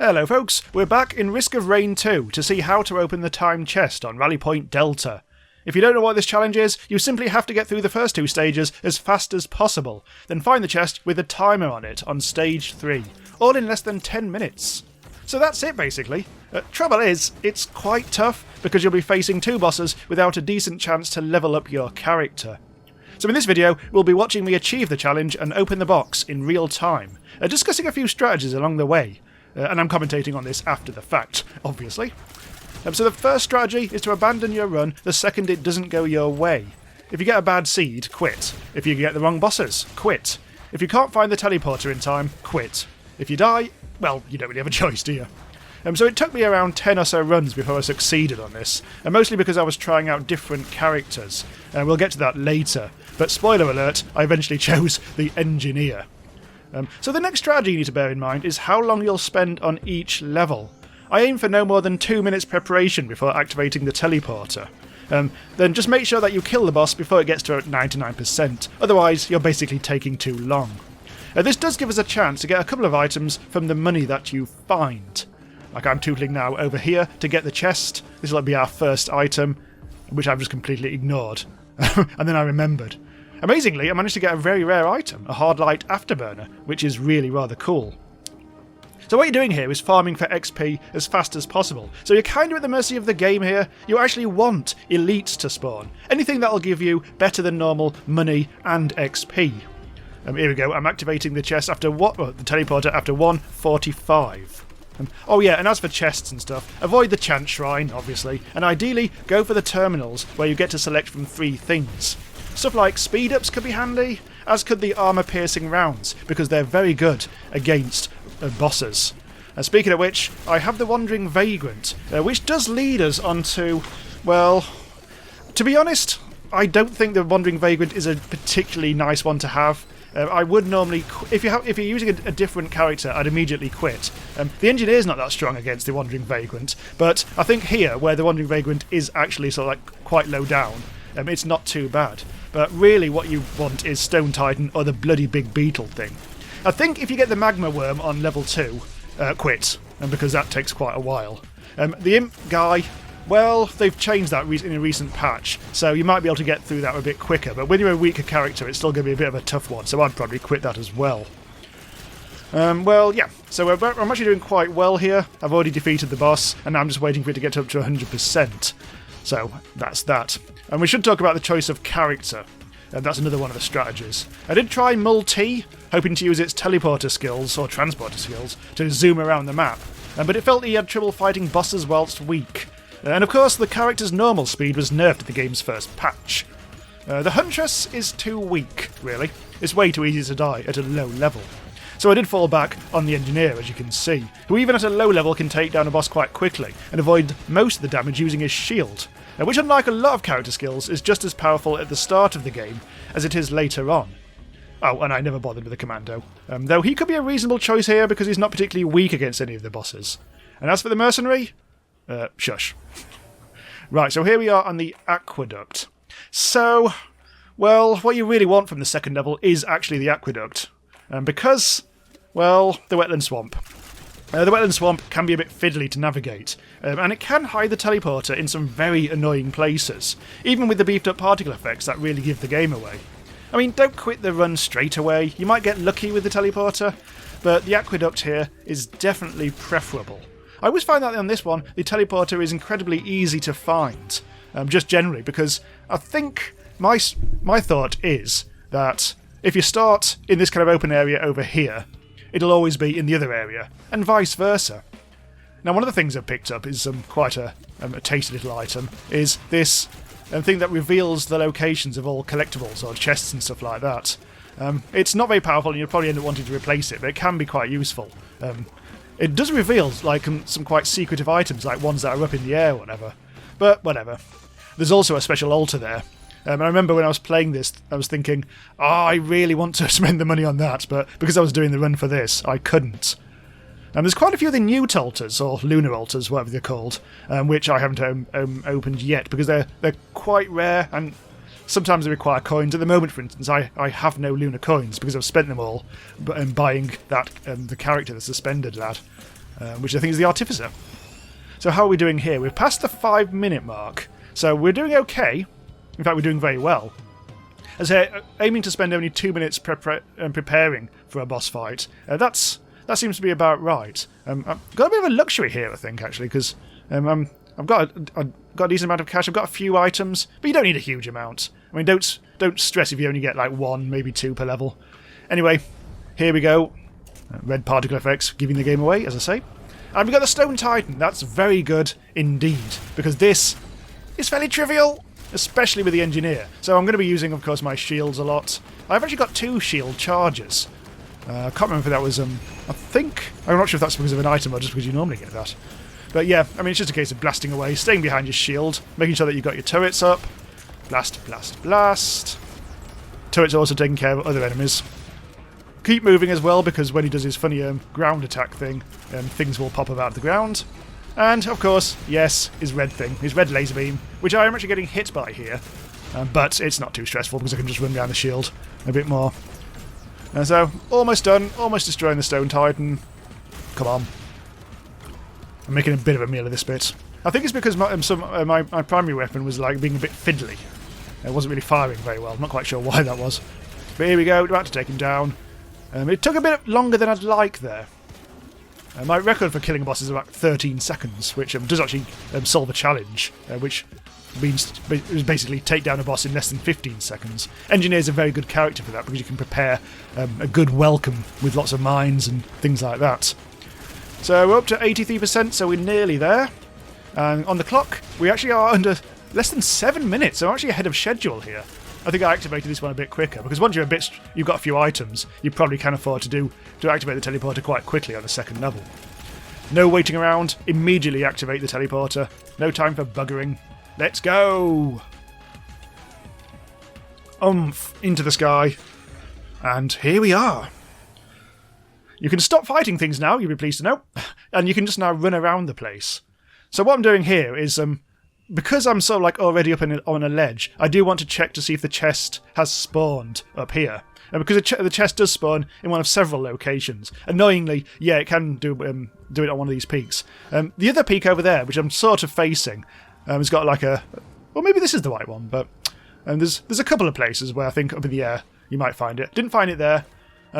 Hello folks, we're back in Risk of Rain 2 to see how to open the time chest on Rallypoint Delta. If you don't know what this challenge is, you simply have to get through the first two stages as fast as possible, then find the chest with a timer on it on stage 3, all in less than 10 minutes. So that's it basically. Trouble is, it's quite tough because you'll be facing two bosses without a decent chance to level up your character. So in this video, we'll be watching me achieve the challenge and open the box in real time, discussing a few strategies along the way. And I'm commentating on this after the fact, obviously. So the first strategy is to abandon your run the second it doesn't go your way. If you get a bad seed, quit. If you get the wrong bosses, quit. If you can't find the teleporter in time, quit. If you die, well, you don't really have a choice, do you? So it took me around 10 or so runs before I succeeded on this, and mostly because I was trying out different characters. We'll get to that later, but spoiler alert, I eventually chose the engineer. So the next strategy you need to bear in mind is how long you'll spend on each level. I aim for no more than 2 minutes preparation before activating the teleporter. Then just make sure that you kill the boss before it gets to 99%, otherwise you're basically taking too long. This does give us a chance to get a couple of items from the money that you find. Like I'm tootling now over here to get the chest. This will be our first item, which I've just completely ignored. And then I remembered. Amazingly, I managed to get a very rare item, a hard light afterburner, which is really rather cool. So what you're doing here is farming for XP as fast as possible. So you're kind of at the mercy of the game here. You actually want elites to spawn. Anything that'll give you better than normal money and XP. Here we go, I'm activating the chest after the teleporter after 1:45. Oh yeah, and as for chests and stuff, avoid the chant shrine, obviously, and ideally go for the terminals where you get to select from 3 things. Stuff like speed-ups could be handy, as could the armour-piercing rounds, because they're very good against bosses. Speaking of which, I have the Wandering Vagrant, which does lead us onto, well, to be honest, I don't think the Wandering Vagrant is a particularly nice one to have. I would normally, if you're using a different character, I'd immediately quit. The engineer's not that strong against the Wandering Vagrant, but I think here, where the Wandering Vagrant is actually sort of like quite low down, it's not too bad. But really what you want is Stone Titan or the bloody big beetle thing. I think if you get the Magma Worm on level 2, quit, because that takes quite a while. The Imp guy, well, they've changed that in a recent patch, so you might be able to get through that a bit quicker, but when you're a weaker character it's still going to be a bit of a tough one, so I'd probably quit that as well. Well, yeah, so I'm actually doing quite well here. I've already defeated the boss, and now I'm just waiting for it to get up to 100%. So that's that. And we should talk about the choice of character. That's another one of the strategies. I did try Multi, hoping to use its teleporter skills, or transporter skills, to zoom around the map, but it felt he had trouble fighting bosses whilst weak. And of course, the character's normal speed was nerfed at the game's first patch. The Huntress is too weak, really. It's way too easy to die at a low level. So I did fall back on the engineer, as you can see, who even at a low level can take down a boss quite quickly and avoid most of the damage using his shield, which unlike a lot of character skills is just as powerful at the start of the game as it is later on. Oh, and I never bothered with the Commando, though he could be a reasonable choice here because he's not particularly weak against any of the bosses. And as for the Mercenary, shush. Right, so here we are on the Aqueduct. So, well, what you really want from the second level is actually the Aqueduct, because, well, the Wetland Swamp. The Wetland Swamp can be a bit fiddly to navigate, and it can hide the teleporter in some very annoying places, even with the beefed up particle effects that really give the game away. I mean, don't quit the run straight away, you might get lucky with the teleporter, but the Aqueduct here is definitely preferable. I always find that on this one, the teleporter is incredibly easy to find, just generally, because I think my thought is that if you start in this kind of open area over here, it'll always be in the other area, and vice versa. Now, one of the things I've picked up is quite a tasty little item, is this thing that reveals the locations of all collectibles or chests and stuff like that. It's not very powerful and you'll probably end up wanting to replace it, but it can be quite useful. It does reveal like some quite secretive items, like ones that are up in the air or whatever. But whatever. There's also a special altar there. And I remember when I was playing this, I was thinking, oh, I really want to spend the money on that, but because I was doing the run for this, I couldn't. And there's quite a few of the new altars, or lunar altars, whatever they're called, which I haven't opened yet, because they're quite rare, and sometimes they require coins. At the moment, for instance, I have no lunar coins, because I've spent them all buying that the character that suspended that. which I think is the Artificer. So how are we doing here? We've passed the 5-minute mark, so we're doing okay. In fact, we're doing very well. As aiming to spend only 2 minutes preparing for a boss fight. That seems to be about right. I've got a bit of a luxury here, I think, actually, because I've got a decent amount of cash. I've got a few items, but you don't need a huge amount. I mean, don't stress if you only get like 1, maybe 2 per level. Anyway, here we go. Red particle effects giving the game away, as I say. And we've got the Stone Titan. That's very good indeed, because this is fairly trivial, especially with the Engineer. So I'm going to be using, of course, my shields a lot. I've actually got 2 shield charges. I can't remember if that was, I'm not sure if that's because of an item or just because you normally get that. But yeah, I mean, it's just a case of blasting away, staying behind your shield, making sure that you've got your turrets up. Blast, blast, blast. Turrets are also taking care of other enemies. Keep moving as well, because when he does his funny ground attack thing, things will pop up out of the ground. And, of course, yes, his red thing, his red laser beam, which I am actually getting hit by here. But it's not too stressful, because I can just run down the shield a bit more. And so, almost done, almost destroying the Stone Titan. Come on. I'm making a bit of a meal of this bit. I think it's because my primary weapon was like being a bit fiddly. It wasn't really firing very well. I'm not quite sure why that was. But here we go, about to take him down. It took a bit longer than I'd like there. My record for killing a boss is about 13 seconds, which does actually solve a challenge, which means basically take down a boss in less than 15 seconds. Engineer's a very good character for that, because you can prepare a good welcome with lots of mines and things like that. So we're up to 83%, so we're nearly there. And on the clock, we actually are under less than 7 minutes, so I'm actually ahead of schedule here. I think I activated this one a bit quicker, because once you've got a few items, you probably can afford to activate the teleporter quite quickly on the second level. No waiting around, immediately activate the teleporter. No time for buggering. Let's go! Into the sky. And here we are. You can stop fighting things now, you'll be pleased to know, and you can just now run around the place. So what I'm doing here is, because I'm sort of like already up on a ledge, I do want to check to see if the chest has spawned up here. And because the chest does spawn in one of several locations. Annoyingly, yeah, it can do it on one of these peaks. The other peak over there, which I'm sort of facing, has got like a... Well, maybe this is the right one, but there's a couple of places where I think up in the air you might find it. Didn't find it there.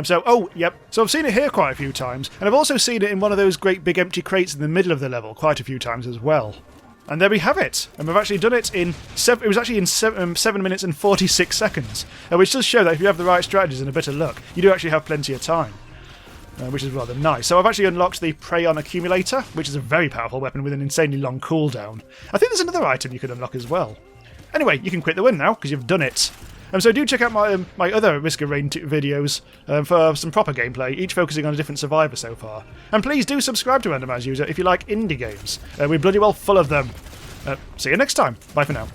So I've seen it here quite a few times, and I've also seen it in one of those great big empty crates in the middle of the level quite a few times as well. And there we have it. And we've actually done it in... It was actually in 7 minutes and 46 seconds, which does show that if you have the right strategies and a bit of luck, you do actually have plenty of time, which is rather nice. So I've actually unlocked the Prey on Accumulator, which is a very powerful weapon with an insanely long cooldown. I think there's another item you could unlock as well. Anyway, you can quit the win now, because you've done it. So do check out my other Risk of Rain videos for some proper gameplay, each focusing on a different survivor so far. And please do subscribe to Randomise User if you like indie games. We're bloody well full of them. See you next time. Bye for now.